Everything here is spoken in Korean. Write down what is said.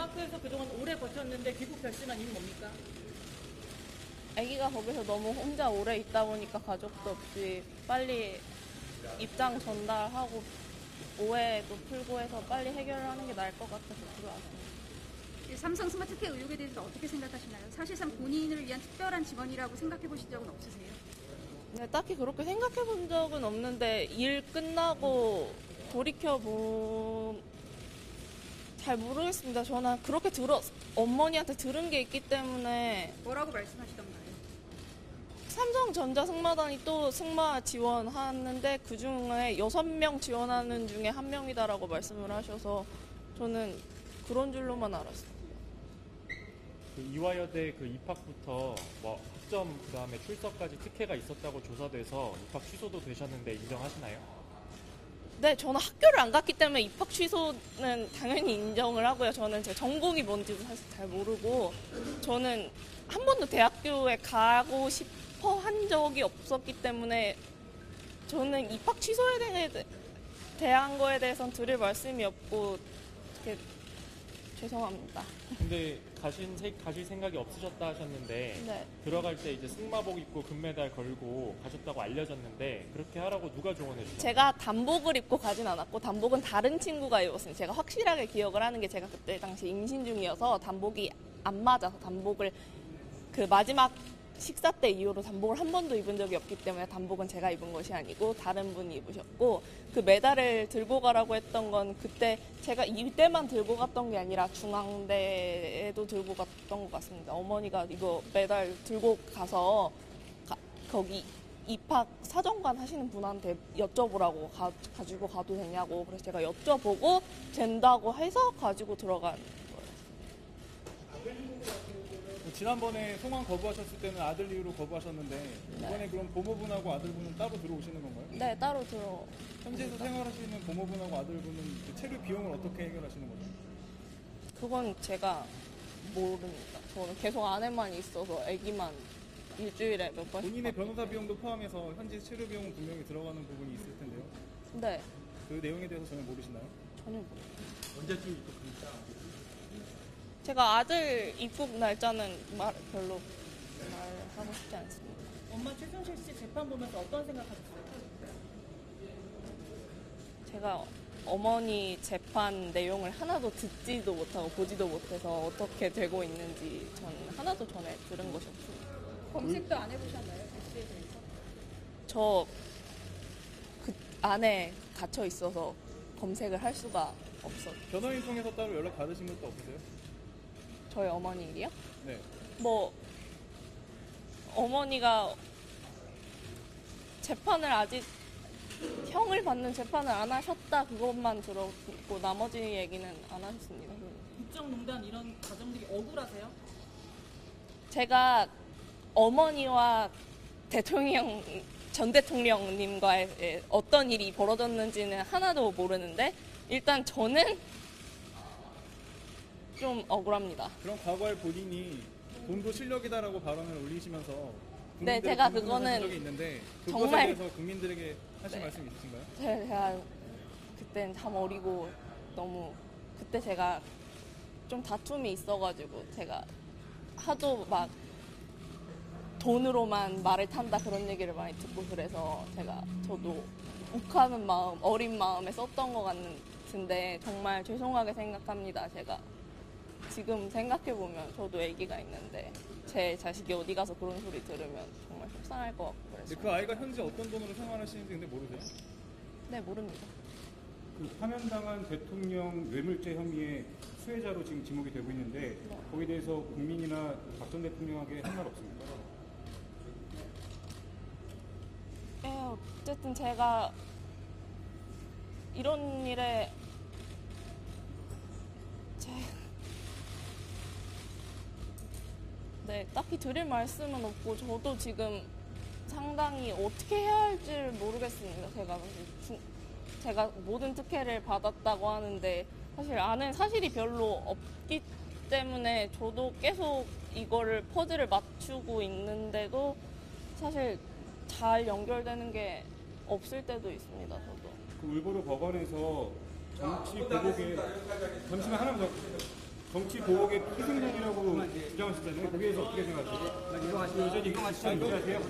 덴마크에서 그동안 오래 버텼는데 귀국 결심한 이유는 뭡니까? 아기가 거기서 너무 혼자 오래 있다 보니까 가족도 없이 빨리 입장 전달하고 오해도 풀고 해서 빨리 해결을 하는 게 나을 것 같아서 들어왔습니다. 삼성 스마트케어 의혹에 대해서 어떻게 생각하시나요? 사실상 본인을 위한 특별한 직원이라고 생각해 보신 적은 없으세요? 네, 딱히 그렇게 생각해 본 적은 없는데 일 끝나고 잘 모르겠습니다. 저는 그렇게 어머니한테 들은 게 있기 때문에. 뭐라고 말씀하시던가요? 삼성전자 승마단이 또 승마 지원하는데 그중에 6명 지원하는 중에 1명이다라고 말씀을 하셔서 저는 그런 줄로만 알았어요. 그 이화여대 그 입학부터 뭐 학점 그다음에 출석까지 특혜가 있었다고 조사돼서 입학 취소도 되셨는데 인정하시나요? 네, 저는 학교를 안 갔기 때문에 입학 취소는 당연히 인정을 하고요. 저는 제 전공이 뭔지도 사실 잘 모르고 저는 한 번도 대학교에 가고 싶어 한 적이 없었기 때문에 저는 입학 취소에 대한 거에 대해서는 드릴 말씀이 없고 되게 죄송합니다. 근데 가실 생각이 없으셨다 하셨는데 네. 들어갈 때 이제 승마복 입고 금메달 걸고 가셨다고 알려졌는데 그렇게 하라고 누가 조언해 주셨나요? 제가 단복을 입고 가진 않았고 단복은 다른 친구가 입었어요. 제가 확실하게 기억을 하는 게 제가 그때 당시 임신 중이어서 단복이 안 맞아서 단복을 그 마지막 식사 때 이후로 단복을 한 번도 입은 적이 없기 때문에 단복은 제가 입은 것이 아니고 다른 분이 입으셨고 그 메달을 들고 가라고 했던 건 그때 제가 이때만 들고 갔던 게 아니라 중앙대에도 들고 갔던 것 같습니다. 어머니가 이거 메달 들고 가서 거기 입학 사정관 하시는 분한테 여쭤보라고 가지고 가도 되냐고 그래서 제가 여쭤보고 된다고 해서 가지고 들어간 지난번에 송환 거부하셨을 때는 아들 이유로 거부하셨는데 이번에 그럼 부모분하고 아들분은 따로 들어오시는 건가요? 네, 따로 들어. 현지에서 생활하시는 부모분하고 아들분은 그 체류 비용을 어떻게 해결하시는 거죠? 그건 제가 모릅니다. 저는 계속 안에만 있어서 아기만 일주일에 몇 번씩. 본인의 변호사 비용도 포함해서 현지 체류 비용은 분명히 들어가는 부분이 있을 텐데요. 네, 그 내용에 대해서 전혀 모르시나요? 전혀 모릅니다. 언제쯤 입국합니까? 제가 아들 입국 날짜는 별로 말하고 싶지 않습니다. 엄마 최순실 씨 재판 보면서 어떤 생각하셨어요? 제가 어머니 재판 내용을 하나도 듣지도 못하고 보지도 못해서 어떻게 되고 있는지 전 하나도 전에 들은 것이 없습니다. 검색도 안 해보셨나요? 뉴스에 대해서? 저 그 안에 갇혀 있어서 검색을 할 수가 없어요. 변호인 통해서 따로 연락 받으신 것도 없으세요? 저희 어머니 일이요? 네. 뭐 어머니가 재판을 아직 형을 받는 재판을 안 하셨다 그것만 들었고 나머지 얘기는 안 하셨습니다. 국정농단 이런 과정들이 억울하세요? 제가 어머니와 전 대통령님과의 어떤 일이 벌어졌는지는 하나도 모르는데 일단 저는 좀 억울합니다. 그럼 과거에 본인이 돈도 실력이다라고 발언을 올리시면서 네, 제가 그거는 적이 있는데 그것에 정말 대해서 국민들에게 하실 네. 말씀 있으신가요? 제가 그땐 참 어리고 너무 그때 제가 좀 다툼이 있어가지고 제가 하도 막 돈으로만 말을 탄다 그런 얘기를 많이 듣고 그래서 저도 욱하는 마음, 어린 마음에 썼던 것 같은데 정말 죄송하게 생각합니다. 제가 지금 생각해보면 저도 아기가 있는데 제 자식이 어디 가서 그런 소리 들으면 정말 속상할 것 같고 그래서. 근데 그 아이가 현재 어떤 돈으로 생활하시는지 근데 모르세요? 네, 모릅니다. 그 파면당한 대통령 뇌물죄 혐의의 수혜자로 지금 지목이 되고 있는데 거기에 대해서 국민이나 박 전 대통령에게 할 말 없습니까? 예, 어쨌든 제가 이런 일에 네, 딱히 드릴 말씀은 없고 저도 지금 상당히 어떻게 해야 할지를 모르겠습니다. 제가 모든 특혜를 받았다고 하는데 사실 아는 사실이 별로 없기 때문에 저도 계속 이거를 퍼즐을 맞추고 있는데도 사실 잘 연결되는 게 없을 때도 있습니다. 저도. 그 울보르 법원에서 정치 보복에 잠시만 하나만 더 정치 보복의 희생양이라고 주장하시잖아요. 거기에서 어떻게 생각하세요? 여전히 주장하세요?